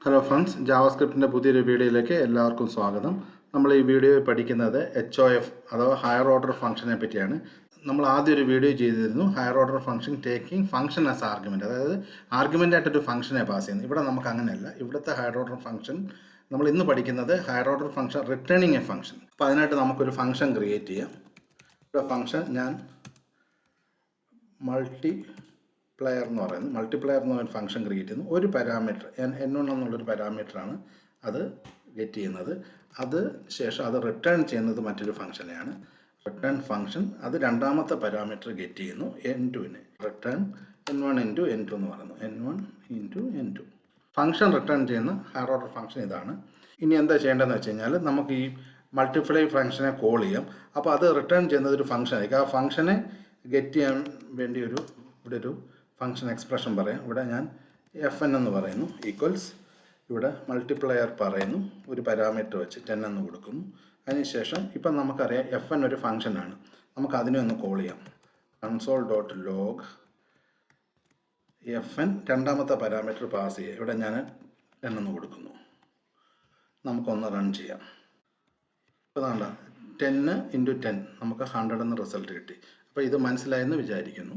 Hello friends, ജാവാസ്ക്രിപ്റ്റിൻ്റെ പുതിയൊരു വീഡിയോയിലേക്ക് എല്ലാവർക്കും സ്വാഗതം. നമ്മൾ ഈ വീഡിയോയിൽ പഠിക്കുന്നത് HOF അഥവാ ഹയർ ഓർഡർ ഫംഗ്ഷനെ പറ്റിയാണ്. നമ്മൾ ആദ്യം ഒരു വീഡിയോ ചെയ്തിരുന്നു, higher order function taking function as argument, അതായത് ആർഗ്യുമെൻ്റ് ആയിട്ടൊരു ഫംഗ്ഷനെ പാസ് ചെയ്യുന്നു. ഇവിടെ നമുക്ക് അങ്ങനെയല്ല. ഇവിടുത്തെ ഹയർ ഓർഡർ ഫംഗ്ഷൻ നമ്മൾ ഇന്ന് പഠിക്കുന്നത് higher order function returning A function. അപ്പോൾ അതിനായിട്ട് നമുക്കൊരു ഫംഗ്ഷൻ ക്രിയേറ്റ് ചെയ്യാം. ഇവിടെ ഫംഗ്ഷൻ ഞാൻ മൾട്ടിപ്ലയർ എന്ന് പറയുന്ന ഫംഗ്ഷൻ ക്രിയേറ്റ് ചെയ്യുന്നു. ഒരു പാരാമീറ്റർ n1 എന്നുള്ളൊരു പാരാമീറ്ററാണ് അത് ഗെറ്റ് ചെയ്യുന്നത്. അത് ശേഷം അത് റിട്ടേൺ ചെയ്യുന്നത് മറ്റൊരു ഫംഗ്ഷനെയാണ്. റിട്ടേൺ ഫംഗ്ഷൻ അത് രണ്ടാമത്തെ പാരാമീറ്റർ ഗെറ്റ് ചെയ്യുന്നു, n2നെ. റിട്ടേൺ n1 ഇൻറ്റു n2 എന്ന് പറയുന്നു. n1 into n2 function return ചെയ്യുന്ന ഹയർ ഓർഡർ ഫംഗ്ഷൻ ഇതാണ്. ഇനി എന്താ ചെയ്യേണ്ടതെന്ന് വെച്ച് കഴിഞ്ഞാൽ നമുക്ക് ഈ മൾട്ടിപ്ലൈ ഫംഗ്ഷനെ കോൾ ചെയ്യാം. അപ്പോൾ അത് റിട്ടേൺ ചെയ്യുന്നത് ഒരു ഫംഗ്ഷൻ ആയിരിക്കും. ആ ഫംഗ്ഷനെ ഗെറ്റ് ചെയ്യാൻ വേണ്ടി ഇവിടെ ഒരു ഫംഗ്ഷൻ എക്സ്പ്രഷൻ പറയാം. ഇവിടെ ഞാൻ FN എന്ന് പറയുന്നു, ഈക്വൽസ് ഇവിടെ മൾട്ടിപ്ലയർ പറയുന്നു, ഒരു പാരാമീറ്റർ വെച്ച് 10 എന്ന് കൊടുക്കുന്നു. അതിനുശേഷം ഇപ്പം നമുക്കറിയാം FN ഒരു ഫംഗ്ഷനാണ്. നമുക്ക് അതിനെ ഒന്ന് കോൾ ചെയ്യാം. console.log FN രണ്ടാമത്തെ പാരാമീറ്റർ പാസ് ചെയ്യുക. ഇവിടെ ഞാൻ 10 എന്ന് കൊടുക്കുന്നു. നമുക്കൊന്ന് റൺ ചെയ്യാം. ഇപ്പോൾ വേണ്ട 10 ഇൻറ്റു 10 നമുക്ക് 100 എന്ന റിസൾട്ട് കിട്ടി. അപ്പോൾ ഇത് മനസ്സിലായെന്ന് വിചാരിക്കുന്നു.